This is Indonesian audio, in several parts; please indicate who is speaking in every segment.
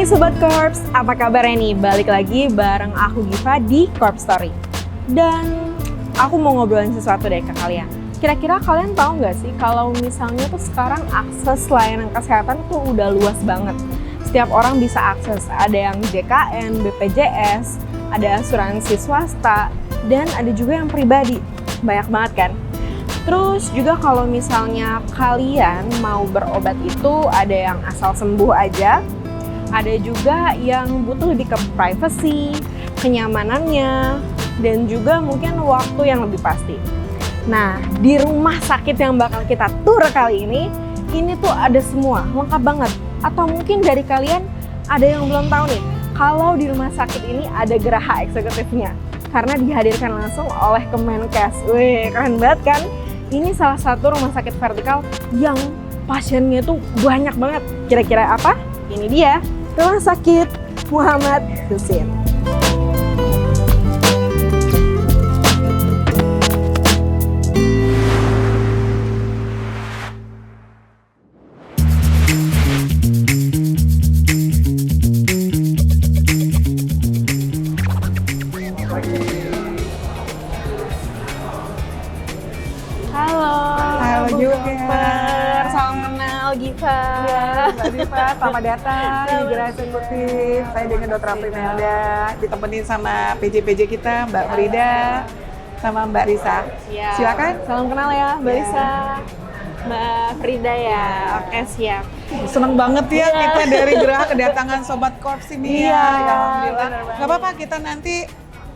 Speaker 1: Sobat Corps, apa kabarnya nih? Balik lagi bareng aku Giva di Corp Story. Dan aku mau ngobrolin sesuatu deh ke kalian. Kira-kira kalian tahu nggak sih kalau misalnya tuh sekarang akses layanan kesehatan tuh udah luas banget. Setiap orang bisa akses, ada yang JKN, BPJS, ada asuransi swasta, dan ada juga yang pribadi. Banyak banget kan? Terus juga kalau misalnya kalian mau berobat itu ada yang asal sembuh aja, ada juga yang butuh lebih ke privacy, kenyamanannya, dan juga mungkin waktu yang lebih pasti. Nah, di rumah sakit yang bakal kita tur kali ini tuh ada semua, lengkap banget. Atau mungkin dari kalian ada yang belum tahu nih, kalau di rumah sakit ini ada geraha eksekutifnya. Karena dihadirkan langsung oleh Kemenkes. Wih, keren banget kan? Ini salah satu rumah sakit vertikal yang pasiennya tuh banyak banget. Kira-kira apa? Ini dia, Rumah Sakit Muhammad Husin.
Speaker 2: Halo juga.
Speaker 1: Salam kenal Giva.
Speaker 2: Mbak Diva, selamat datang di Geraha Eksekutif. Saya dengan Dr. Apri Melda, ditemenin sama PJ-PJ kita, Mbak Frida, sama Mbak Risa. Silakan.
Speaker 1: Salam kenal ya, Mbak Risa. Mbak Frida ya. Oke, siap.
Speaker 2: Seneng banget ya
Speaker 1: Iya.
Speaker 2: kita dari Geraha kedatangan Sobat Korps ini
Speaker 1: Iya,
Speaker 2: ya. Alhamdulillah.
Speaker 1: bener banget.
Speaker 2: Gak apa-apa, kita nanti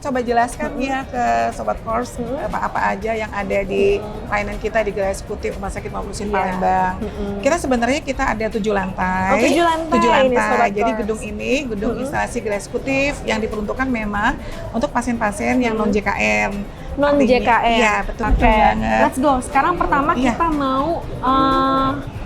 Speaker 2: coba jelaskan ya ke Sobat Korps apa-apa aja yang ada di layanan kita di Geraha Eksekutif Rumah Sakit Muhammad Husin Palembang. Kita sebenarnya kita ada 7 lantai.
Speaker 1: Oh, 7 lantai ini, Sobat
Speaker 2: Jadi
Speaker 1: Korps.
Speaker 2: gedung ini gedung instalasi Geraha Eksekutif yang diperuntukkan memang untuk pasien-pasien yang non JKN.
Speaker 1: Non JKN.
Speaker 2: Iya, betul
Speaker 1: Oke,
Speaker 2: banget.
Speaker 1: let's go. Sekarang pertama
Speaker 2: Iya.
Speaker 1: kita mau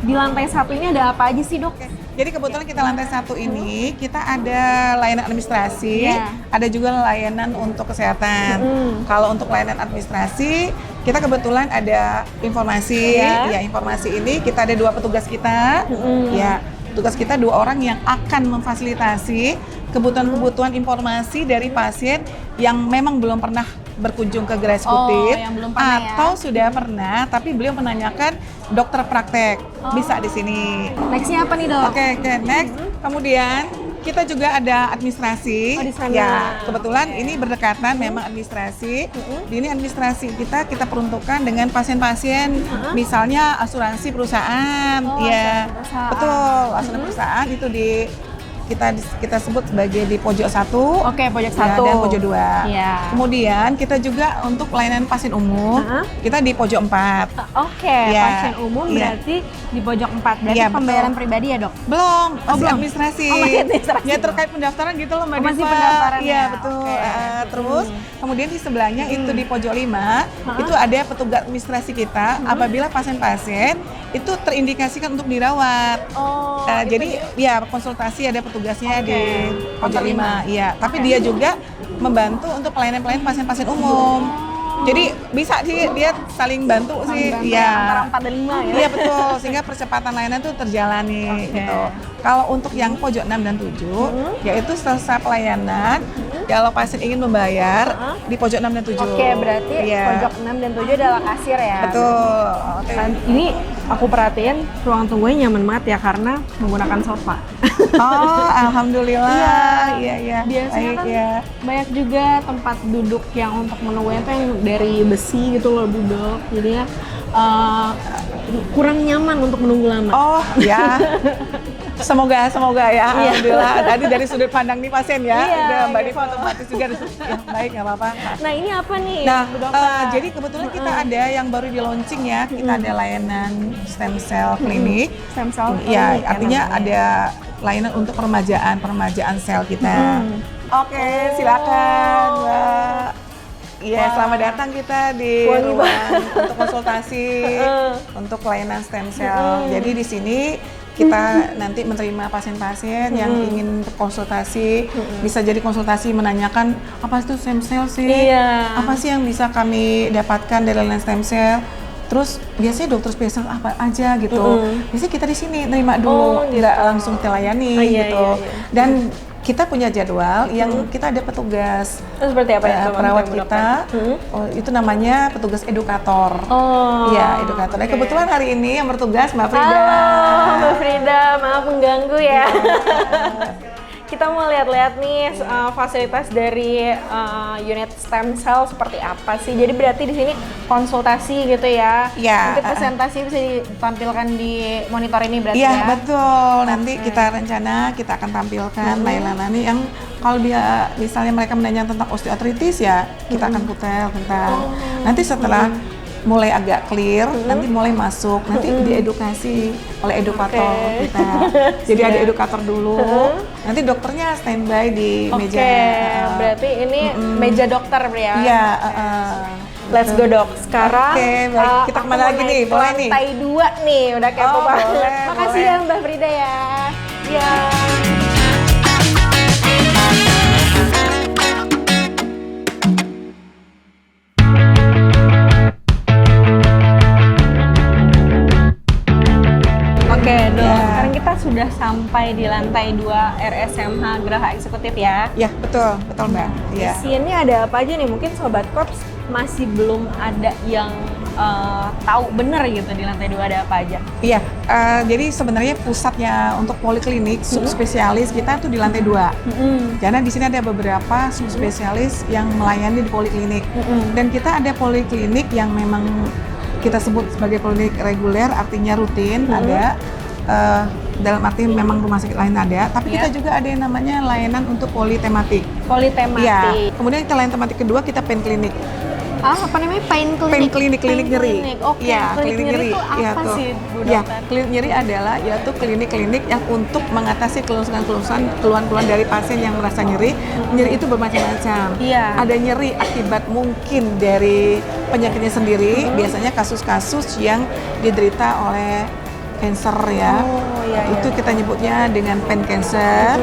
Speaker 1: di lantai 1 ini ada apa aja sih, Dok?
Speaker 2: Jadi kebetulan kita lantai 1 ini kita ada layanan administrasi,
Speaker 1: Iya.
Speaker 2: ada juga layanan untuk kesehatan. Kalau untuk layanan administrasi, kita kebetulan ada informasi.
Speaker 1: Iya.
Speaker 2: Ya, informasi ini kita ada 2 petugas kita. Ya, petugas kita 2 orang yang akan memfasilitasi kebutuhan-kebutuhan informasi dari pasien yang memang belum pernah berkunjung ke Geraha Eksekutif
Speaker 1: yang belum pernah ya.
Speaker 2: atau sudah pernah tapi beliau menanyakan dokter praktek. Bisa di sini.
Speaker 1: Nextnya apa nih, Dok?
Speaker 2: Oke, next. Kemudian kita juga ada administrasi.
Speaker 1: Oh, di sana.
Speaker 2: Ya, kebetulan ini berdekatan memang administrasi. Di ini administrasi kita peruntukkan dengan pasien-pasien misalnya asuransi perusahaan.
Speaker 1: Oh,
Speaker 2: Ya,
Speaker 1: asuransi perusahaan.
Speaker 2: betul. Asuransi perusahaan itu kita sebut sebagai di pojok 1.
Speaker 1: Oke, pojok
Speaker 2: Ya,
Speaker 1: 1.
Speaker 2: dan pojok 2.
Speaker 1: Iya.
Speaker 2: Kemudian kita juga untuk pelayanan pasien umum, kita di pojok 4.
Speaker 1: Oke,
Speaker 2: Iya.
Speaker 1: pasien umum
Speaker 2: Iya.
Speaker 1: berarti di pojok 4. Berarti
Speaker 2: Iya,
Speaker 1: pembayaran
Speaker 2: betul.
Speaker 1: pribadi ya, Dok?
Speaker 2: Belum, masih
Speaker 1: belum?
Speaker 2: administrasi.
Speaker 1: Oh, masih administrasi.
Speaker 2: Ya, terkait pendaftaran gitu loh Mbak
Speaker 1: Oh, masih
Speaker 2: Diva.
Speaker 1: pendaftaran
Speaker 2: Iya,
Speaker 1: ya?
Speaker 2: betul.
Speaker 1: Oke.
Speaker 2: Terus kemudian di sebelahnya itu di pojok 5, itu ada petugas administrasi kita apabila pasien-pasien itu terindikasikan untuk dirawat.
Speaker 1: Oh,
Speaker 2: Jadi ya konsultasi ada petugasnya
Speaker 1: Oke.
Speaker 2: di pojok 5. Iya, tapi dia juga membantu untuk pelayanan-pelayanan pasien-pasien umum. Jadi bisa sih dia saling bantu sih.
Speaker 1: Bantu
Speaker 2: Iya.
Speaker 1: antara 4 dan 5 ya?
Speaker 2: Iya betul, sehingga percepatan layanan itu terjalani gitu. Kalau untuk yang pojok 6 dan 7, yaitu selesai pelayanan, kalau pasien ingin membayar di pojok 6 dan 7.
Speaker 1: Oke, berarti
Speaker 2: Iya.
Speaker 1: pojok 6 dan 7 adalah kasir ya?
Speaker 2: Betul.
Speaker 1: Dan ini aku perhatiin ruang tunggunya nyaman banget ya karena menggunakan sofa.
Speaker 2: Oh, alhamdulillah. Iya.
Speaker 1: Biasanya
Speaker 2: Baik,
Speaker 1: kan
Speaker 2: ya.
Speaker 1: banyak juga tempat duduk yang untuk menunggunya tuh yang dari besi gitu loh, duduk. Jadinya kurang nyaman untuk menunggu lama.
Speaker 2: Oh, ya. Semoga ya. Alhamdulillah. Tadi dari sudut pandang nih pasien ya.
Speaker 1: Iya,
Speaker 2: Udah Mbak
Speaker 1: gitu.
Speaker 2: Diva otomatis juga ya, baik nggak apa-apa.
Speaker 1: Nah, ini apa nih?
Speaker 2: Nah,
Speaker 1: Bu Dokter?
Speaker 2: jadi kebetulan kita ada yang baru di launching ya. Kita ada layanan stem cell klinik.
Speaker 1: Stem cell
Speaker 2: Ya,
Speaker 1: klinik,
Speaker 2: artinya
Speaker 1: namanya.
Speaker 2: ada layanan untuk peremajaan sel kita. Oke, silakan, Mbak. Iya, selamat datang kita di
Speaker 1: Wangi
Speaker 2: ruang untuk konsultasi untuk layanan stem cell. Jadi di sini kita nanti menerima pasien-pasien yang ingin konsultasi, bisa jadi konsultasi menanyakan apa itu stem cell sih,
Speaker 1: Iya.
Speaker 2: apa sih yang bisa kami dapatkan dari layanan stem cell. Terus biasanya dokter spesial apa aja gitu. Biasanya kita di sini terima dulu,
Speaker 1: gitu.
Speaker 2: nggak langsung dilayani gitu. Dan kita punya jadwal yang kita ada petugas.
Speaker 1: Itu seperti apa ya?
Speaker 2: Perawat kita, itu namanya petugas edukator. Iya, edukator. Nah, kebetulan hari ini yang bertugas Mbak Frida.
Speaker 1: Halo Mbak Frida, maaf mengganggu ya. Kita mau lihat-lihat nih fasilitas dari unit stem cell seperti apa sih. Jadi berarti di sini konsultasi gitu ya.
Speaker 2: Iya.
Speaker 1: Mungkin presentasi bisa ditampilkan di monitor ini berarti
Speaker 2: Iya,
Speaker 1: ya.
Speaker 2: betul. Nanti kita rencana kita akan tampilkan layanan ini yang kalau dia misalnya mereka menanyakan tentang osteoartritis ya, kita akan putar tentang. Nanti setelah mulai agak clear, nanti mulai masuk, nanti diedukasi oleh edukator kita. Jadi ada edukator dulu, nanti dokternya standby di meja.
Speaker 1: Berarti ini meja dokter ya?
Speaker 2: Iya.
Speaker 1: Let's go dok. Sekarang
Speaker 2: baik. Kita kemana lagi nih? Boleh nih?
Speaker 1: Lantai 2 nih, udah kepo banget.
Speaker 2: Boleh,
Speaker 1: Makasih
Speaker 2: boleh.
Speaker 1: ya Mbak Frida ya. Ya. Oke dok, sekarang kita sudah sampai di lantai 2 RSMH Geraha Eksekutif ya.
Speaker 2: Ya, betul Mbak.
Speaker 1: Di
Speaker 2: Iya.
Speaker 1: sini ada apa aja nih? Mungkin Sobat Korps masih belum ada yang tahu bener gitu di lantai 2 ada apa aja.
Speaker 2: Iya, jadi sebenarnya pusatnya untuk poliklinik subspesialis kita tuh di lantai 2. Karena di sini ada beberapa subspesialis yang melayani di poliklinik. Dan kita ada poliklinik yang memang kita sebut sebagai poliklinik reguler, artinya rutin ada. Dalam arti memang rumah sakit lain ada, tapi kita juga ada yang namanya layanan untuk politematik.
Speaker 1: Politematik.
Speaker 2: Iya. Kemudian kita layanan tematik kedua kita pain klinik.
Speaker 1: Apa namanya? Pain
Speaker 2: Pain klinik, klinik nyeri.
Speaker 1: Oke,
Speaker 2: Iya,
Speaker 1: klinik nyeri itu
Speaker 2: Iya,
Speaker 1: apa
Speaker 2: tuh.
Speaker 1: sih Bu
Speaker 2: Iya,
Speaker 1: Dokter?
Speaker 2: klinik nyeri adalah yaitu klinik-klinik yang untuk mengatasi keluhan-keluhan dari pasien yang merasa nyeri. Nyeri itu bermacam-macam.
Speaker 1: Iya.
Speaker 2: Ada nyeri akibat mungkin dari penyakitnya sendiri, biasanya kasus-kasus yang diderita oleh cancer ya. Itu kita nyebutnya dengan pain cancer.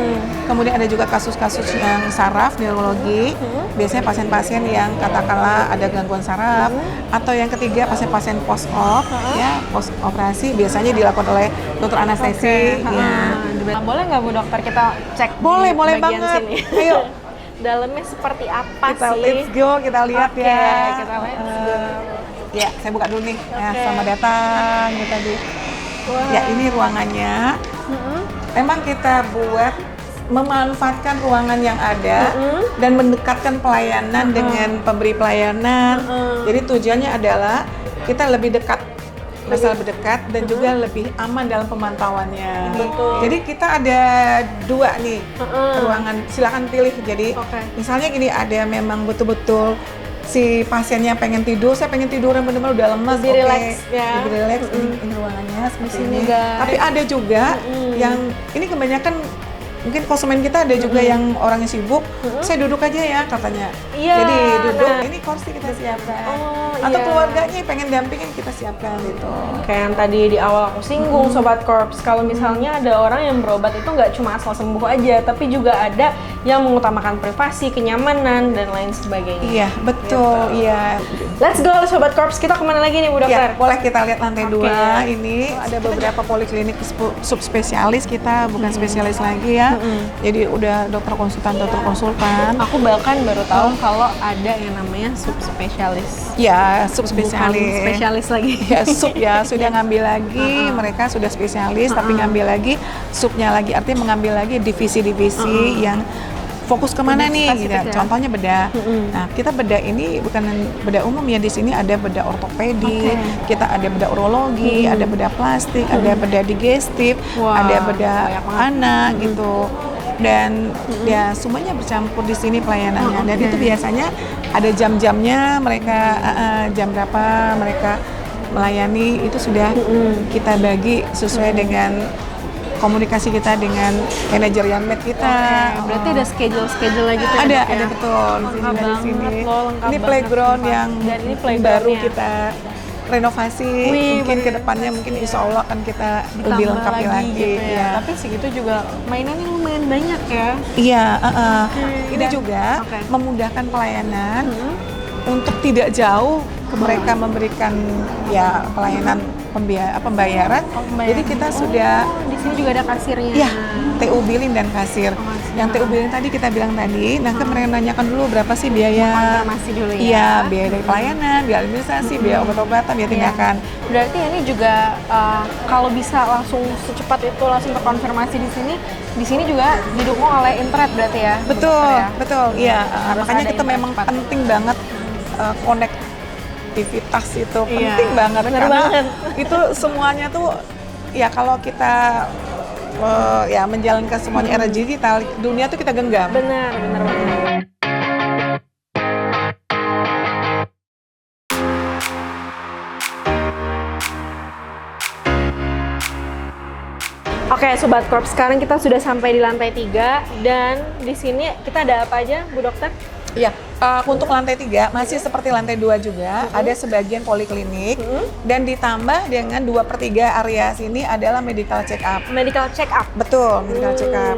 Speaker 2: Kemudian ada juga kasus-kasus yang saraf, neurologi. Biasanya pasien-pasien yang katakanlah ada gangguan saraf. Atau yang ketiga pasien-pasien post-op, ya post operasi biasanya dilakukan oleh dokter anestesi. Ya.
Speaker 1: Boleh nggak Bu Dokter kita cek
Speaker 2: Boleh
Speaker 1: di bagian
Speaker 2: banget.
Speaker 1: sini?
Speaker 2: Ayo.
Speaker 1: Dalamnya seperti apa
Speaker 2: Kita
Speaker 1: sih?
Speaker 2: let's go, kita lihat
Speaker 1: Oke,
Speaker 2: ya.
Speaker 1: kita let's go.
Speaker 2: Ya, saya buka dulu nih. Ya, selamat datang ya tadi. Ya, ini ruangannya. Memang kita buat memanfaatkan ruangan yang ada dan mendekatkan pelayanan dengan pemberi pelayanan. Jadi tujuannya adalah kita lebih dekat, masalah lebih dekat dan juga lebih aman dalam pemantauannya.
Speaker 1: Betul.
Speaker 2: Jadi kita ada 2 nih ruangan, silakan pilih. Jadi misalnya gini, ada memang betul-betul si pasiennya pengen tidur, saya pengen tidur yang benar-benar udah lemas,
Speaker 1: Lebih relax ya.
Speaker 2: lebih relax. Ini ruangannya seperti
Speaker 1: Sini,
Speaker 2: ini.
Speaker 1: guys.
Speaker 2: Tapi ada juga yang ini kebanyakan mungkin konsumen kita ada juga yang orangnya sibuk, saya duduk aja ya katanya.
Speaker 1: Iya,
Speaker 2: Jadi duduk,
Speaker 1: nah.
Speaker 2: ini kursi kita siapkan.
Speaker 1: iya.
Speaker 2: Atau keluarganya pengen dampingin kita siapkan gitu.
Speaker 1: Kayak yang tadi di awal aku singgung Sobat Korps, kalau misalnya ada orang yang berobat itu nggak cuma asal sembuh aja, tapi juga ada yang mengutamakan privasi, kenyamanan, dan lain sebagainya.
Speaker 2: Iya, betul. Iya.
Speaker 1: Let's go Sobat Korps, kita kemana lagi nih Bu Dokter?
Speaker 2: Ya, boleh kita lihat lantai 2
Speaker 1: Oke.
Speaker 2: ini ada beberapa poliklinik subspesialis kita, bukan spesialis lagi ya. Jadi udah dokter konsultan.
Speaker 1: Aku bahkan baru tahu kalau ada yang namanya subspesialis.
Speaker 2: Ya,
Speaker 1: Bukan
Speaker 2: subspesialis.
Speaker 1: spesialis lagi.
Speaker 2: Ya, sub ya, sudah ngambil lagi, mereka sudah spesialis tapi ngambil lagi subnya lagi, artinya mengambil lagi divisi-divisi yang fokus kemana
Speaker 1: Lebih
Speaker 2: nih
Speaker 1: spesifik
Speaker 2: gitu.
Speaker 1: ya?
Speaker 2: Contohnya bedah. Nah, kita bedah ini bukan bedah umum ya, di sini ada bedah ortopedi, kita ada bedah urologi, ada bedah plastik, ada bedah digestif,
Speaker 1: Wah,
Speaker 2: ada bedah
Speaker 1: banyak banget.
Speaker 2: anak gitu. Dan ya semuanya bercampur di sini pelayanannya. Dan itu biasanya ada jam-jamnya mereka jam berapa mereka melayani itu sudah kita bagi sesuai dengan komunikasi kita dengan manajer Yanmed kita.
Speaker 1: Berarti ada schedule lagi tuh.
Speaker 2: Ada betul.
Speaker 1: Lengkap
Speaker 2: Di
Speaker 1: banget
Speaker 2: sini.
Speaker 1: loh, lengkap
Speaker 2: Ini
Speaker 1: banget,
Speaker 2: playground
Speaker 1: sumpah.
Speaker 2: yang
Speaker 1: Dan ini
Speaker 2: baru
Speaker 1: playgroundnya.
Speaker 2: kita renovasi.
Speaker 1: Wih,
Speaker 2: Mungkin
Speaker 1: bener.
Speaker 2: ke depannya mungkin insya Allah akan kita lebih
Speaker 1: Ditambah
Speaker 2: lengkapi lagi.
Speaker 1: gitu ya.
Speaker 2: Ya.
Speaker 1: Tapi segitu juga mainannya lumayan banyak ya.
Speaker 2: Iya, ini
Speaker 1: Dan-
Speaker 2: juga
Speaker 1: Oke.
Speaker 2: memudahkan pelayanan untuk tidak jauh mereka memberikan ya pelayanan pembayaran. Jadi kita sudah
Speaker 1: di sini juga ada kasirnya.
Speaker 2: ya TU billing dan kasir.
Speaker 1: kasir.
Speaker 2: Yang TU billing tadi kita bilang tadi, nah kan mereka nanyakan dulu berapa sih biaya.
Speaker 1: Konfirmasi dulu ya.
Speaker 2: Iya, biaya dari pelayanan, biaya administrasi, biaya obat-obatan, biaya tindakan.
Speaker 1: Berarti ini juga kalau bisa langsung secepat itu langsung terkonfirmasi di sini juga didukung oleh internet berarti ya.
Speaker 2: Betul,
Speaker 1: dokter ya?
Speaker 2: betul. Iya,
Speaker 1: Harus
Speaker 2: makanya
Speaker 1: ada
Speaker 2: kita
Speaker 1: internet
Speaker 2: memang
Speaker 1: cepat.
Speaker 2: penting banget konektivitas itu
Speaker 1: Iya,
Speaker 2: penting banget
Speaker 1: bener
Speaker 2: karena
Speaker 1: banget.
Speaker 2: itu semuanya tuh ya kalau kita ya menjalankan semuanya era digital, dunia tuh kita genggam.
Speaker 1: Benar banget. Oke, Sobat Corp, sekarang kita sudah sampai di lantai 3 dan di sini kita ada apa aja, Bu Dokter?
Speaker 2: Iya, untuk lantai 3 masih seperti lantai 2 juga, ada sebagian poliklinik dan ditambah dengan 2/3 area sini adalah medical check up.
Speaker 1: Medical check up.
Speaker 2: Betul, medical check up.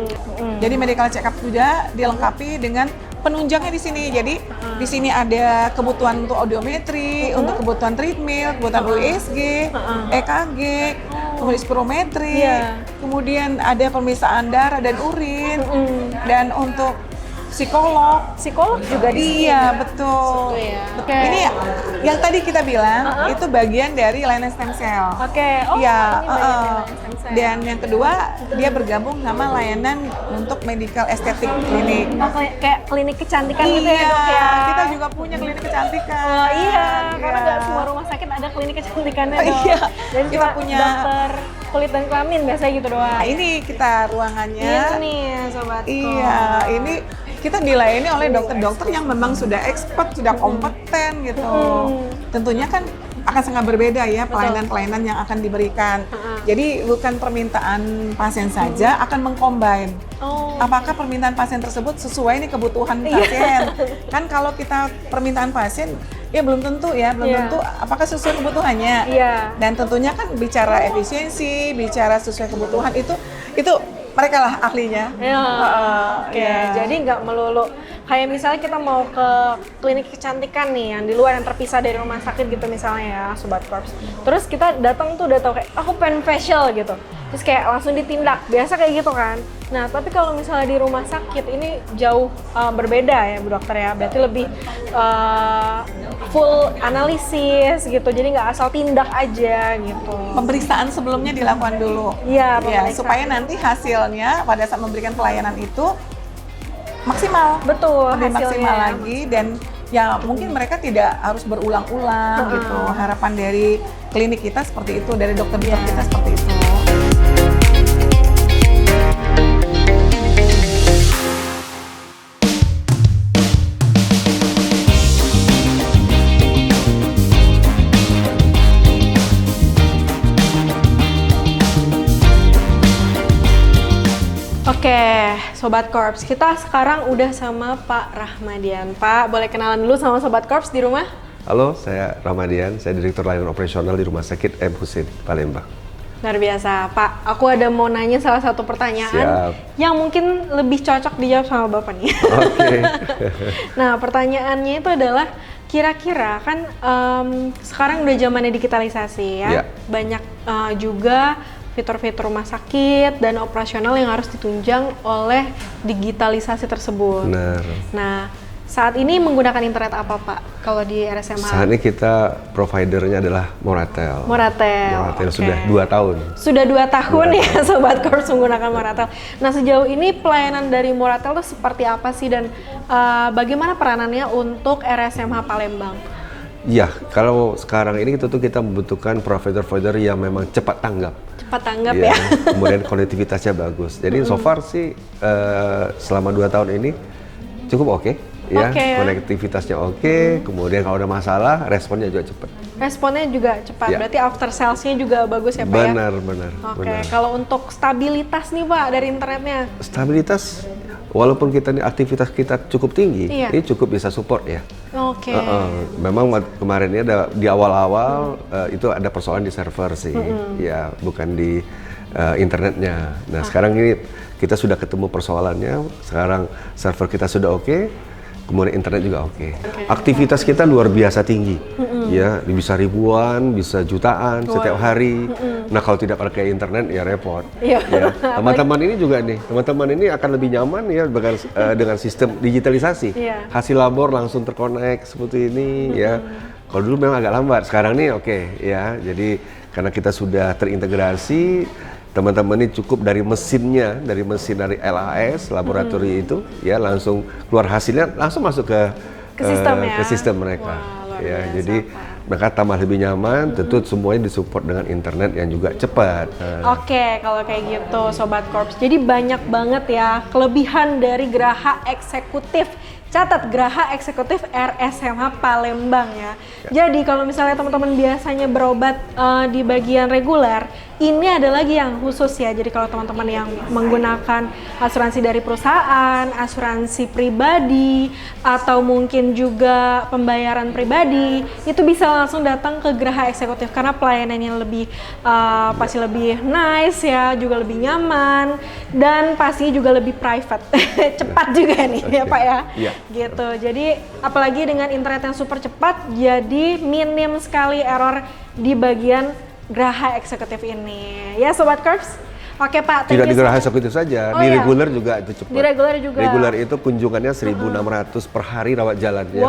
Speaker 2: Jadi medical check up juga dilengkapi dengan penunjangnya di sini. Jadi di sini ada kebutuhan untuk audiometri, untuk kebutuhan treadmill, kebutuhan USG, EKG, kemudian spirometri, kemudian ada pemeriksaan darah dan urin, dan untuk psikolog
Speaker 1: juga di sini.
Speaker 2: Iya, betul.
Speaker 1: Gitu ya. Oke.
Speaker 2: Ini yang tadi kita bilang itu bagian dari layanan stem cell.
Speaker 1: Oke. Oh,
Speaker 2: Iya,
Speaker 1: ini bagian dari stem cell.
Speaker 2: dan yang kedua dia bergabung sama layanan untuk medical estetik klinik.
Speaker 1: Oh, kayak klinik kecantikan gitu ya, Dok ya.
Speaker 2: Kita juga punya klinik kecantikan.
Speaker 1: Oh iya, karena nggak semua rumah sakit ada klinik kecantikannya, Dok.
Speaker 2: Iya,
Speaker 1: Dan
Speaker 2: kita
Speaker 1: cuma
Speaker 2: punya
Speaker 1: dokter kulit dan kelamin biasanya gitu doang.
Speaker 2: Nah, ini kita ruangannya.
Speaker 1: Ini nih, Sobat.
Speaker 2: Iya, ini kita dilayani oleh dokter-dokter yang memang sudah expert, sudah kompeten gitu. Tentunya kan akan sangat berbeda ya pelayanan-pelayanan yang akan diberikan. Jadi bukan permintaan pasien saja, akan mengcombine. Apakah permintaan pasien tersebut sesuai nih kebutuhan pasien? Kan kalau kita permintaan pasien, ya belum tentu tentu apakah sesuai kebutuhannya. Dan tentunya kan bicara efisiensi, bicara sesuai kebutuhan itu mereka lah ahlinya.
Speaker 1: Jadi nggak melulu kayak misalnya kita mau ke klinik kecantikan nih yang di luar yang terpisah dari rumah sakit gitu misalnya ya, Sobat Corps. Terus kita datang tuh udah tau kayak aku pengen facial gitu. Terus kayak langsung ditindak, biasa kayak gitu kan. Nah, tapi kalau misalnya di rumah sakit ini jauh berbeda ya, Bu Dokter ya. Berarti lebih full analisis gitu. Jadi nggak asal tindak aja gitu.
Speaker 2: Pemeriksaan sebelumnya dilakukan dulu.
Speaker 1: Iya,
Speaker 2: supaya nanti hasilnya pada saat memberikan pelayanan itu maksimal.
Speaker 1: Betul,
Speaker 2: lebih
Speaker 1: hasilnya.
Speaker 2: maksimal lagi dan ya mungkin mereka tidak harus berulang-ulang gitu. Harapan dari klinik kita seperti itu, dari dokter-dokter kita seperti itu.
Speaker 1: Oke, Sobat Corps, kita sekarang udah sama Pak Rahmadian. Pak, boleh kenalan dulu sama Sobat Corps di rumah?
Speaker 3: Halo, saya Rahmadian, saya Direktur Layanan Operasional di Rumah Sakit M. Husein, Palembang.
Speaker 1: Luar biasa, Pak. Aku ada mau nanya salah satu pertanyaan yang mungkin lebih cocok dijawab sama Bapak nih.
Speaker 3: Oke.
Speaker 1: Nah, pertanyaannya itu adalah kira-kira kan sekarang udah zamannya digitalisasi ya. Banyak juga fitur-fitur rumah sakit dan operasional yang harus ditunjang oleh digitalisasi tersebut.
Speaker 3: Benar.
Speaker 1: Nah, saat ini menggunakan internet apa, Pak? Kalau di RSMH?
Speaker 3: Saat ini kita providernya adalah Moratel.
Speaker 1: Moratel,
Speaker 3: sudah 2 tahun.
Speaker 1: Sudah 2 tahun ya, Sobat Corps menggunakan Moratel. Nah, sejauh ini pelayanan dari Moratel itu seperti apa sih dan bagaimana peranannya untuk RSMH Palembang?
Speaker 3: Ya, kalau sekarang ini kita membutuhkan provider-provider yang memang cepat tanggap.
Speaker 1: Cepat tanggap ya.
Speaker 3: Kemudian konektivitasnya bagus. Jadi so far sih selama 2 tahun ini cukup oke. Ya, konektivitasnya oke. Kemudian kalau ada masalah, responnya juga cepat.
Speaker 1: Responnya juga cepat. Berarti after sales-nya juga bagus ya, Pak?
Speaker 3: Benar.
Speaker 1: Oke, kalau untuk stabilitas nih, Pak, dari internetnya?
Speaker 3: Stabilitas, walaupun aktivitas kita cukup tinggi, ini cukup bisa support ya.
Speaker 1: Oke.
Speaker 3: Memang kemarin ini di awal-awal itu ada persoalan di server sih, ya bukan di internetnya. Nah sekarang ini kita sudah ketemu persoalannya. Sekarang server kita sudah oke. kemudian internet juga oke. Aktivitas kita luar biasa tinggi, ya bisa ribuan, bisa jutaan setiap hari. Nah kalau tidak pakai internet ya repot. Ya. Teman-teman ini juga nih, teman-teman ini akan lebih nyaman ya dengan sistem digitalisasi. Hasil labor langsung terkonek seperti ini ya. Kalau dulu memang agak lambat, sekarang nih oke ya. Jadi karena kita sudah terintegrasi, teman-teman ini cukup dari mesin dari LAS laboratorium itu ya langsung keluar hasilnya langsung masuk ke sistem mereka. Ya, jadi mereka tambah lebih nyaman, tentu semuanya disupport dengan internet yang juga cepat.
Speaker 1: Oke, kalau kayak gitu Sobat Korps. Jadi banyak banget ya kelebihan dari Geraha Eksekutif. Catat Geraha Eksekutif RSMH Palembang ya. Jadi kalau misalnya teman-teman biasanya berobat di bagian reguler, ini ada lagi yang khusus ya. Jadi kalau teman-teman yang menggunakan asuransi dari perusahaan, asuransi pribadi, atau mungkin juga pembayaran pribadi, itu bisa langsung datang ke Geraha Eksekutif karena pelayanannya lebih pasti lebih nice ya, juga lebih nyaman, dan pasti juga lebih private. Cepat juga nih ya Pak ya. Gitu. Jadi apalagi dengan internet yang super cepat, jadi minim sekali error di bagian Geraha Eksekutif ini. Ya Sobat Korps. Oke Pak,
Speaker 3: tidak di Geraha Eksekutif saja, di reguler juga itu cepat.
Speaker 1: Di reguler juga.
Speaker 3: Reguler itu kunjungannya 1.600 per hari rawat jalan ya.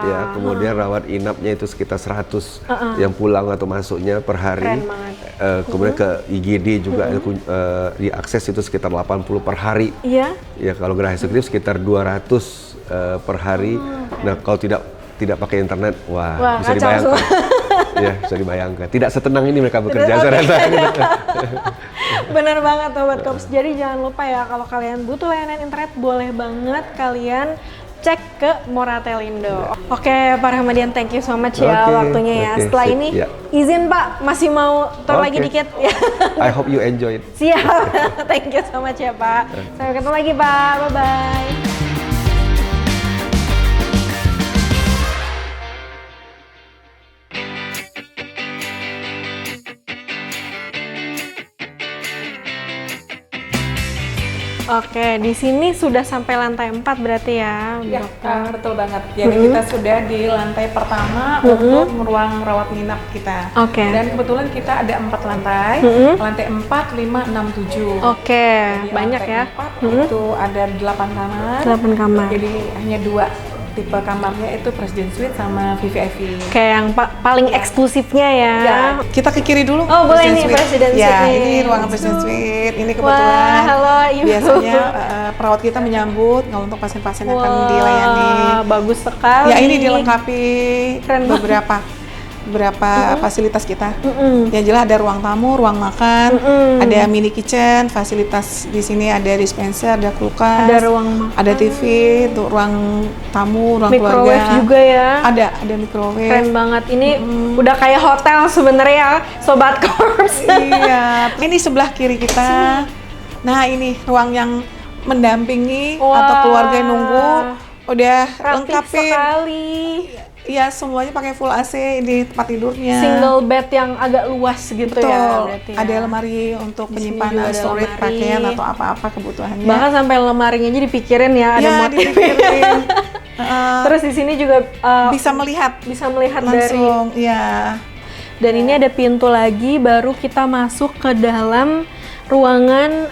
Speaker 3: Ya, kemudian rawat inapnya itu sekitar 100 yang pulang atau masuknya per hari.
Speaker 1: Keren banget.
Speaker 3: Kemudian ke IGD juga diakses itu sekitar 80 per hari.
Speaker 1: Iya.
Speaker 3: Ya, kalau Geraha Eksekutif sekitar 200 per hari. Nah, kalau tidak pakai internet, wah bisa dibayangkan. Ya, bisa dibayangkan. Tidak setenang ini mereka bekerja, saya rasa.
Speaker 1: Benar banget Sobat Korps. Jadi jangan lupa ya, kalau kalian butuh layanan internet, boleh banget kalian cek ke Moratelindo. Oke, Pak Rahmadian, thank you so much ya waktunya ya. Setelah ini, izin Pak, masih mau tur lagi dikit ya.
Speaker 3: I hope you enjoy it.
Speaker 1: Siap, thank you so much ya Pak. Sampai ketemu lagi Pak, bye-bye. Oke, di sini sudah sampai lantai 4 berarti ya,
Speaker 2: Ya,
Speaker 1: Dokter?
Speaker 2: betul banget. Jadi kita sudah di lantai pertama untuk ruang rawat inap kita. Dan kebetulan kita ada 4 lantai, lantai 4, 5, 6, 7.
Speaker 1: Oke, banyak ya.
Speaker 2: 4 itu ada 8 kamar.
Speaker 1: 8 kamar.
Speaker 2: Jadi hanya 2 tipe kamarnya itu President Suite sama VVIP.
Speaker 1: Kayak yang paling eksklusifnya ya.
Speaker 2: Ya, kita ke kiri dulu.
Speaker 1: Oh, boleh nih President Suite.
Speaker 2: Ya,
Speaker 1: nih.
Speaker 2: ini ruangan President Suite. Ini kebetulan.
Speaker 1: Wah, halo Ibu.
Speaker 2: Biasanya perawat kita menyambut kalau untuk pasien-pasien akan dilayani.
Speaker 1: Bagus sekali.
Speaker 2: Ya, ini dilengkapi beberapa fasilitas kita. Yang jelas ada ruang tamu, ruang makan, ada mini kitchen, fasilitas di sini ada dispenser, ada kulkas,
Speaker 1: ada ruang makan,
Speaker 2: ada TV untuk ruang tamu, ruang
Speaker 1: microwave
Speaker 2: keluarga
Speaker 1: juga ya.
Speaker 2: Ada microwave.
Speaker 1: Keren banget. Ini udah kayak hotel sebenarnya, Sobat Korps.
Speaker 2: Iya. Ini sebelah kiri kita. Nah, ini ruang yang mendampingi atau keluarga yang nunggu udah lengkap
Speaker 1: sekali.
Speaker 2: Iya, semuanya pakai full AC di tempat tidurnya.
Speaker 1: Single bed yang agak luas gitu.
Speaker 2: Betul.
Speaker 1: Ya berarti ya.
Speaker 2: Ada lemari untuk penyimpanan storage pakaian atau apa-apa kebutuhannya.
Speaker 1: Bahkan sampai lemarinya aja dipikirin ya, ada motif.
Speaker 2: Dipikirin.
Speaker 1: Terus di sini juga
Speaker 2: bisa melihat
Speaker 1: langsung,
Speaker 2: dari ya.
Speaker 1: Dan ini ada pintu lagi, baru kita masuk ke dalam ruangan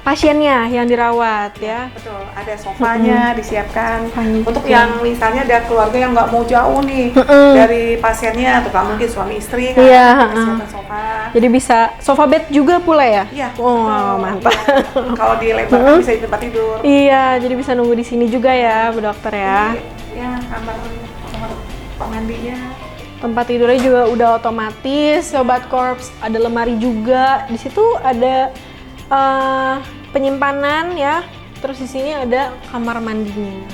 Speaker 1: pasiennya yang dirawat ya.
Speaker 2: Betul, ada sofanya disiapkan untuk yang misalnya ada keluarga yang nggak mau jauh nih dari pasiennya, atau nggak mungkin suami istri kan, disiapkan sofa.
Speaker 1: Jadi bisa sofa bed juga pula ya?
Speaker 2: Iya.
Speaker 1: Oh, mantap.
Speaker 2: Kalau dilebarkan bisa di tempat tidur.
Speaker 1: Iya, jadi bisa nunggu di sini juga ya, Bu Dokter ya.
Speaker 2: Ya, kamar mandinya.
Speaker 1: Tempat tidurnya juga udah otomatis, Sobat Korps. Ada lemari juga. Di situ ada penyimpanan ya. Terus di sini ada kamar mandinya.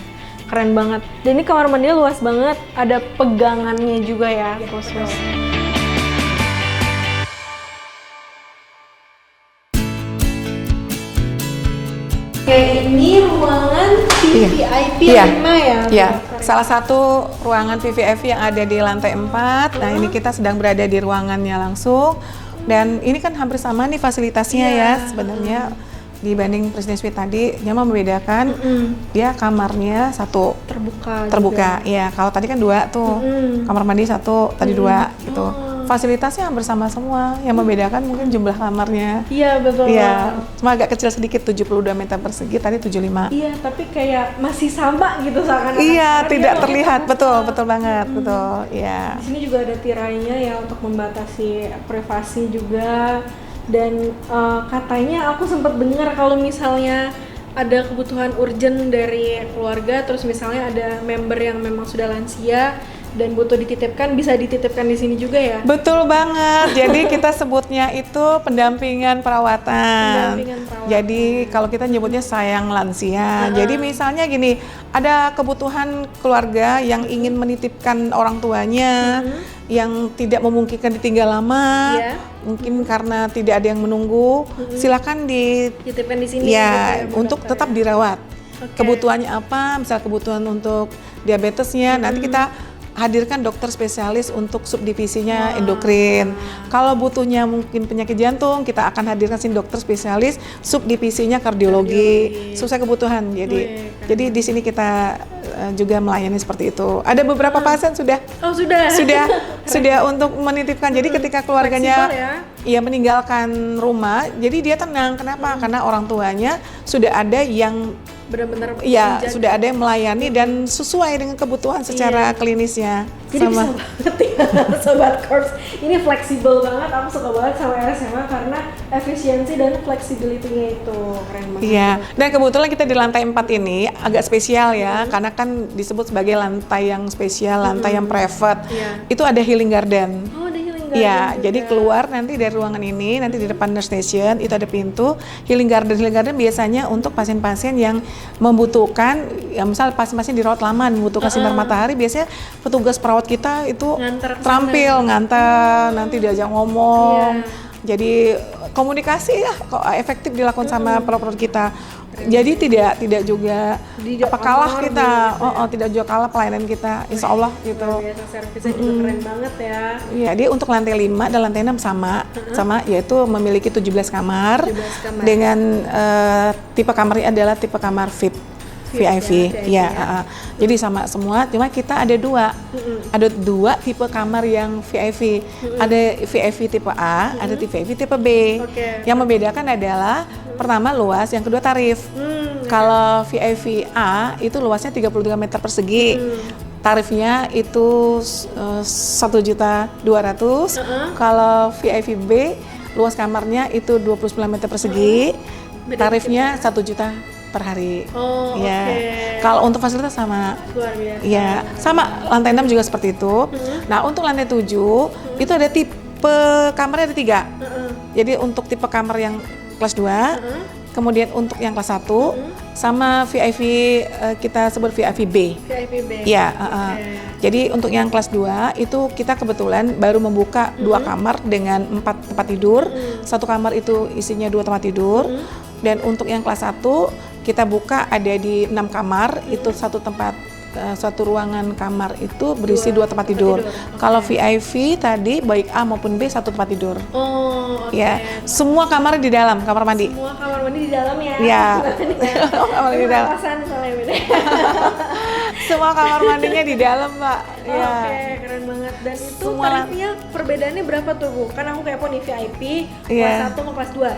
Speaker 1: Keren banget. Dan ini kamar mandinya luas banget. Ada pegangannya juga ya, khusus. Ini ruangan VVIP 5 ya?
Speaker 2: Iya, salah satu ruangan VVIP yang ada di lantai 4. Nah, ini kita sedang berada di ruangannya langsung. Dan ini kan hampir sama nih fasilitasnya ya sebenarnya. dibanding Presiden Suite tadi, yang membedakan dia kamarnya satu terbuka. Ya, kalau tadi kan 2 tuh, kamar mandi 1, tadi 2 gitu. Fasilitasnya hampir sama semua, yang membedakan mungkin jumlah kamarnya.
Speaker 1: Iya, betul.
Speaker 2: Iya, cuma agak kecil sedikit, 72 meter persegi, tadi 75.
Speaker 1: Iya, tapi kayak masih sama gitu seakan-akan.
Speaker 2: Iya, tidak terlihat, betul banget, betul. Iya.
Speaker 1: Di sini juga ada tirainya ya untuk membatasi privasi juga. Dan katanya aku sempat dengar kalau misalnya ada kebutuhan urgent dari keluarga, terus misalnya ada member yang memang sudah lansia dan butuh dititipkan, bisa dititipkan di sini juga ya?
Speaker 2: Betul banget. Jadi kita sebutnya itu pendampingan perawatan. Jadi kalau kita nyebutnya sayang lansia. Jadi misalnya gini, ada kebutuhan keluarga yang ingin menitipkan orang tuanya yang tidak memungkinkan ditinggal lama, mungkin karena tidak ada yang menunggu, silakan
Speaker 1: dititipkan di sini.
Speaker 2: Ya, untuk tetap dirawat. Kebutuhannya apa? Misal kebutuhan untuk diabetesnya, nanti kita hadirkan dokter spesialis untuk subdivisinya endokrin. Kalau butuhnya mungkin penyakit jantung, kita akan hadirkan sini dokter spesialis subdivisinya kardiologi. Sesuai kebutuhan. Jadi di sini kita juga melayani seperti itu. Ada beberapa pasien sudah untuk menitipkan. Jadi ketika keluarganya meninggalkan rumah, jadi dia tenang. Kenapa? Karena orang tuanya sudah ada yang
Speaker 1: benar-benar
Speaker 2: sudah ada yang melayani dan sesuai dengan kebutuhan secara klinisnya.
Speaker 1: Jadi bisa banget ya Sobat Corps, ini fleksibel banget. Aku suka banget sama RSMA karena efisiensi dan flexibility-nya itu keren banget.
Speaker 2: Iya, dan kebetulan kita di lantai 4 ini agak spesial ya, karena kan disebut sebagai lantai yang spesial, lantai yang private. Itu ada healing garden.
Speaker 1: Oh, ada healing garden.
Speaker 2: Iya, jadi keluar nanti dari ruangan ini, nanti di depan nurse station itu ada pintu healing garden. Healing garden biasanya untuk pasien-pasien yang membutuhkan, ya misal pasien-pasien dirawat lama membutuhkan sinar matahari, biasanya petugas perawat kita itu nganter, nanti diajak ngomong. Jadi komunikasi ya kok efektif dilakukan sama perawat kita. Jadi tidak juga kalah kita, tidak juga kalah pelayanan kita, insya Allah gitu.
Speaker 1: Biasa servisnya juga keren banget ya.
Speaker 2: Iya, dia untuk lantai 5 dan lantai 6 sama yaitu memiliki 17 kamar. Dengan tipe kamarnya adalah tipe kamar VIP. Jadi sama semua, cuma kita ada 2. Ada 2 tipe kamar yang VIP. Ada VIP tipe A, ada VIP tipe B. Yang membedakan adalah pertama luas, yang kedua tarif. Kalau VIP A itu luasnya 33 meter persegi. Tarifnya itu 1.200.000. Kalau VIP B luas kamarnya itu 29 meter persegi. Tarifnya 1 juta per hari. Kalau untuk fasilitas sama.
Speaker 1: Luar biasa.
Speaker 2: Ya, sama lantai 6 juga seperti itu. Nah, untuk lantai 7 itu ada tipe kamarnya ada 3. Jadi untuk tipe kamar yang kelas 2, kemudian untuk yang kelas 1 sama VIP kita sebut VIP B.
Speaker 1: VIP B.
Speaker 2: Ya, jadi untuk yang kelas 2 itu kita kebetulan baru membuka 2 kamar dengan 4 tempat tidur. 1 kamar itu isinya 2 tempat tidur. Dan untuk yang kelas 1 kita buka ada di 6 kamar, itu satu ruangan kamar itu berisi 2 tempat tidur. Kalau VIP tadi baik A maupun B 1 tempat tidur. Ya, semua kamar di dalam, kamar mandi.
Speaker 1: Semua kamar mandi di dalam ya.
Speaker 2: Iya. Kamar mandi di dalam. Semua kamar mandinya di dalam, Mbak. Ya.
Speaker 1: Keren banget. Dan itu
Speaker 2: Semua
Speaker 1: tarifnya perbedaannya berapa tuh, Bu? Kan aku kepo nih VIP kelas 1 sama kelas 2.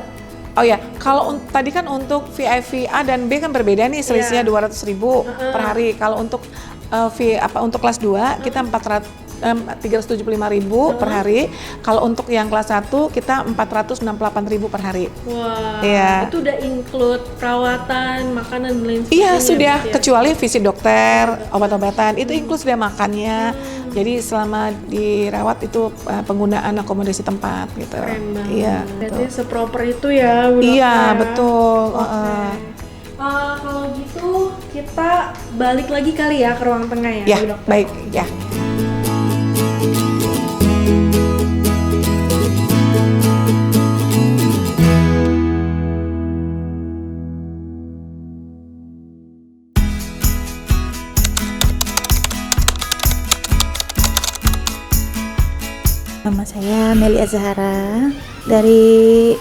Speaker 2: Oh ya, kalau tadi kan untuk VIP A dan B kan berbeda nih, selisihnya 200.000 per hari. Kalau untuk untuk kelas 2 kita 375.000 per hari. Kalau untuk yang kelas 1 kita 468.000 per hari.
Speaker 1: Wah,
Speaker 2: itu
Speaker 1: udah include perawatan, makanan dan lain sebagainya.
Speaker 2: Iya, sudah, kecuali visit dokter, obat-obatan, itu include sudah makannya. Jadi selama dirawat itu penggunaan akomodasi tempat gitu.
Speaker 1: Keren banget.
Speaker 2: Iya.
Speaker 1: Berarti seproper itu ya, Bu Dokter.
Speaker 2: Iya, betul.
Speaker 1: Kalau gitu kita balik lagi kali ya ke ruang tengah ya,
Speaker 2: Bu
Speaker 1: Dokter.
Speaker 2: Baik, ya.
Speaker 4: Nama saya Meli Azhara dari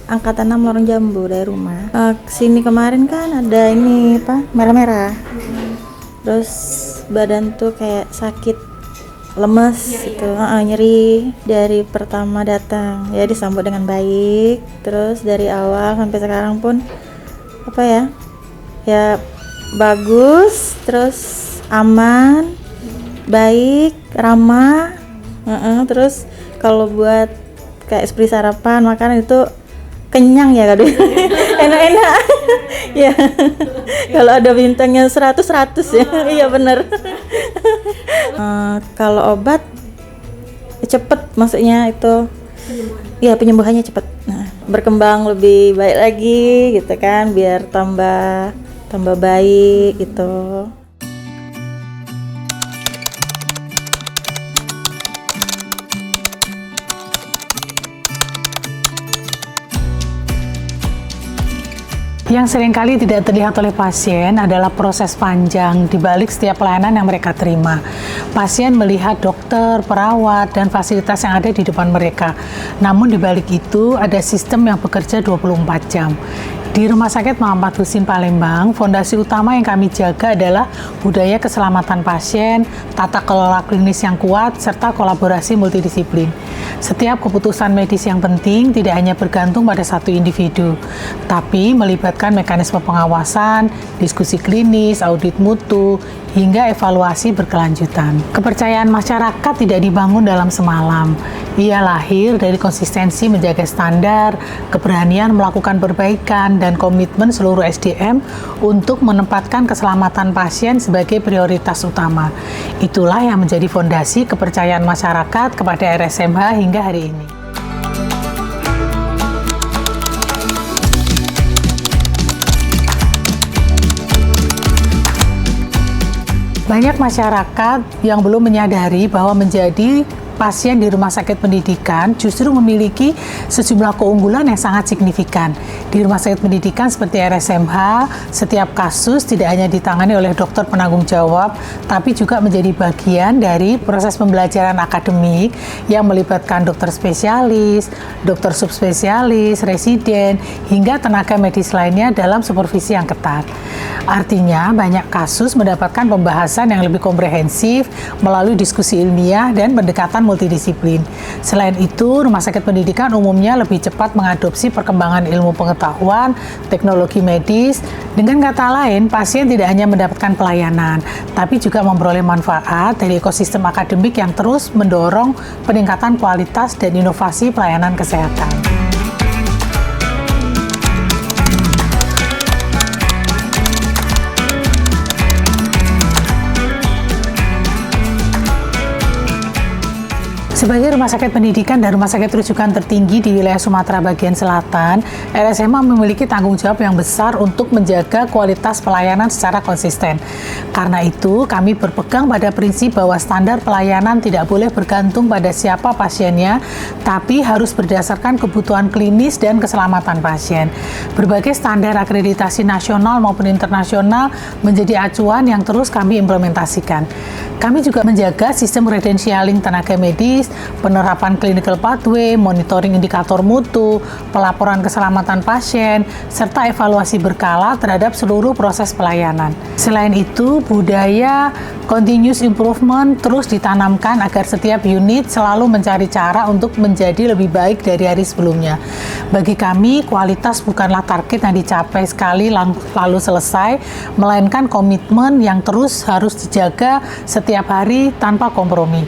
Speaker 4: angkatan 6 Lorong Jambu dari rumah. Kesini kemarin kan ada ini merah-merah. Terus badan tuh kayak sakit, lemes gitu, nyeri dari pertama datang. Ya disambut dengan baik. Terus dari awal sampai sekarang pun ya bagus, terus aman, baik, ramah. Terus kalau buat kayak seperti sarapan, makanan itu kenyang ya kadang. Enak-enak. Ya. Kalau ada bintangnya 100 ya. Iya benar. Kalau obat cepet, maksudnya itu ya penyembuhannya cepet. Nah, berkembang lebih baik lagi gitu kan, biar tambah baik gitu.
Speaker 5: Yang seringkali tidak terlihat oleh pasien adalah proses panjang di balik setiap pelayanan yang mereka terima. Pasien melihat dokter, perawat, dan fasilitas yang ada di depan mereka. Namun di balik itu ada sistem yang bekerja 24 jam. Di Rumah Sakit Muhammad Husin Palembang, fondasi utama yang kami jaga adalah budaya keselamatan pasien, tata kelola klinis yang kuat, serta kolaborasi multidisiplin. Setiap keputusan medis yang penting tidak hanya bergantung pada satu individu, tapi melibatkan mekanisme pengawasan, diskusi klinis, audit mutu, hingga evaluasi berkelanjutan. Kepercayaan masyarakat tidak dibangun dalam semalam. Ia lahir dari konsistensi menjaga standar, keberanian melakukan perbaikan, dan komitmen seluruh SDM untuk menempatkan keselamatan pasien sebagai prioritas utama. Itulah yang menjadi fondasi kepercayaan masyarakat kepada RSMH hingga hari ini. Banyak masyarakat yang belum menyadari bahwa menjadi pasien di rumah sakit pendidikan justru memiliki sejumlah keunggulan yang sangat signifikan. Di rumah sakit pendidikan seperti RSMH, setiap kasus tidak hanya ditangani oleh dokter penanggung jawab, tapi juga menjadi bagian dari proses pembelajaran akademik yang melibatkan dokter spesialis, dokter subspesialis, residen, hingga tenaga medis lainnya dalam supervisi yang ketat. Artinya, banyak kasus mendapatkan pembahasan yang lebih komprehensif melalui diskusi ilmiah dan pendekatan multidisiplin. Selain itu, rumah sakit pendidikan umumnya lebih cepat mengadopsi perkembangan ilmu pengetahuan, teknologi medis. Dengan kata lain, pasien tidak hanya mendapatkan pelayanan, tapi juga memperoleh manfaat dari ekosistem akademik yang terus mendorong peningkatan kualitas dan inovasi pelayanan kesehatan. Sebagai rumah sakit pendidikan dan rumah sakit rujukan tertinggi di wilayah Sumatera bagian selatan, RSMH memiliki tanggung jawab yang besar untuk menjaga kualitas pelayanan secara konsisten. Karena itu, kami berpegang pada prinsip bahwa standar pelayanan tidak boleh bergantung pada siapa pasiennya, tapi harus berdasarkan kebutuhan klinis dan keselamatan pasien. Berbagai standar akreditasi nasional maupun internasional menjadi acuan yang terus kami implementasikan. Kami juga menjaga sistem credentialing tenaga medis, penerapan clinical pathway, monitoring indikator mutu, pelaporan keselamatan pasien, serta evaluasi berkala terhadap seluruh proses pelayanan. Selain itu, budaya continuous improvement terus ditanamkan agar setiap unit selalu mencari cara untuk menjadi lebih baik dari hari sebelumnya. Bagi kami, kualitas bukanlah target yang dicapai sekali lalu selesai, melainkan komitmen yang terus harus dijaga setiap hari tanpa kompromi.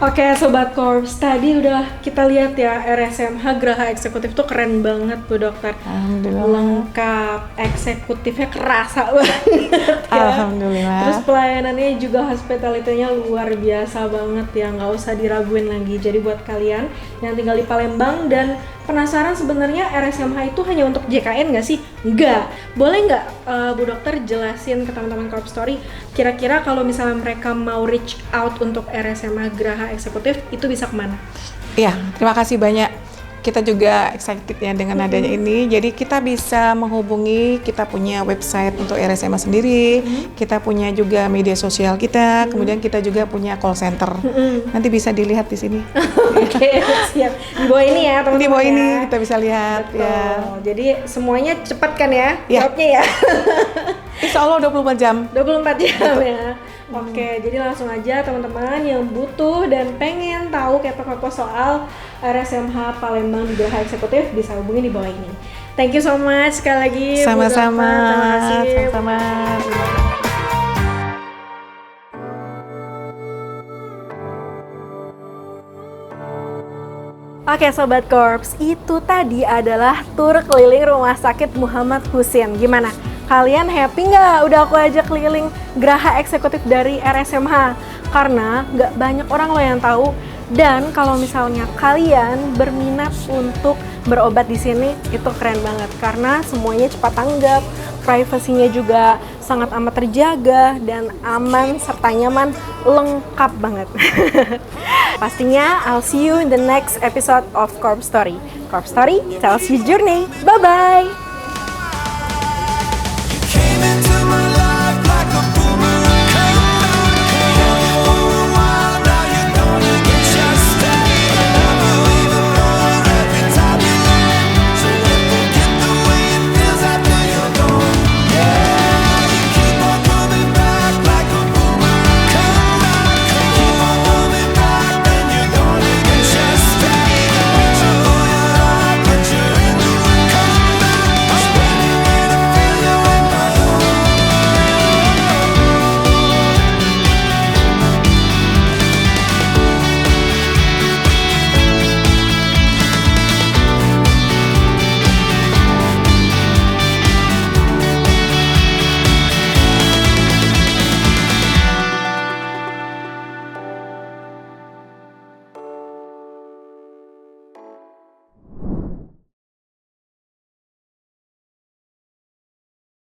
Speaker 1: Oke Sobat Korps, tadi udah kita lihat ya RSMH Geraha Eksekutif tuh keren banget Bu Dokter.
Speaker 4: Alhamdulillah.
Speaker 1: Lengkap, eksekutifnya kerasa banget ya.
Speaker 4: Alhamdulillah.
Speaker 1: Terus pelayanannya juga hospitality-nya luar biasa banget ya, nggak usah diraguin lagi. Jadi buat kalian yang tinggal di Palembang dan penasaran sebenarnya RSMH itu hanya untuk JKN nggak sih? Enggak. Boleh nggak Bu Dokter jelasin ke teman-teman Korps Story, kira-kira kalau misalnya mereka mau reach out untuk RSMH Geraha Eksekutif, itu bisa kemana?
Speaker 2: Iya, terima kasih banyak. kita juga excited ya dengan adanya ini. Jadi kita bisa menghubungi, kita punya website untuk RSMA sendiri, kita punya juga media sosial kita, kemudian kita juga punya call center. Nanti bisa dilihat di sini.
Speaker 1: Oke, siap. Di bawah ini ya teman-teman.
Speaker 2: Di bawah ini
Speaker 1: ya.
Speaker 2: kita bisa lihat.
Speaker 1: Betul.
Speaker 2: Ya.
Speaker 1: Jadi semuanya cepat kan ya?
Speaker 2: Ya.
Speaker 1: Jawabnya ya.
Speaker 2: Insya Allah 24 jam.
Speaker 1: 24 jam ya. Oke, jadi langsung aja teman-teman yang butuh dan pengen tahu kepo-kepo soal RSMH Palembang di Geraha Eksekutif bisa hubungi di bawah ini. Thank you so much sekali lagi. Bu
Speaker 2: Sama-sama.
Speaker 1: Gafa. Terima kasih.
Speaker 2: Sama-sama.
Speaker 1: Oke Sobat Korps, itu tadi adalah tur keliling Rumah Sakit Muhammad Husin. Gimana? Kalian happy nggak udah aku ajak keliling Geraha Eksekutif dari RSMH? Karena nggak banyak orang loh yang tahu. Dan kalau misalnya kalian berminat untuk berobat di sini, itu keren banget. Karena semuanya cepat tanggap, privasinya juga sangat amat terjaga, dan aman serta nyaman, lengkap banget. Pastinya I'll see you in the next episode of Corp Story. Corp Story tells you journey. Bye-bye!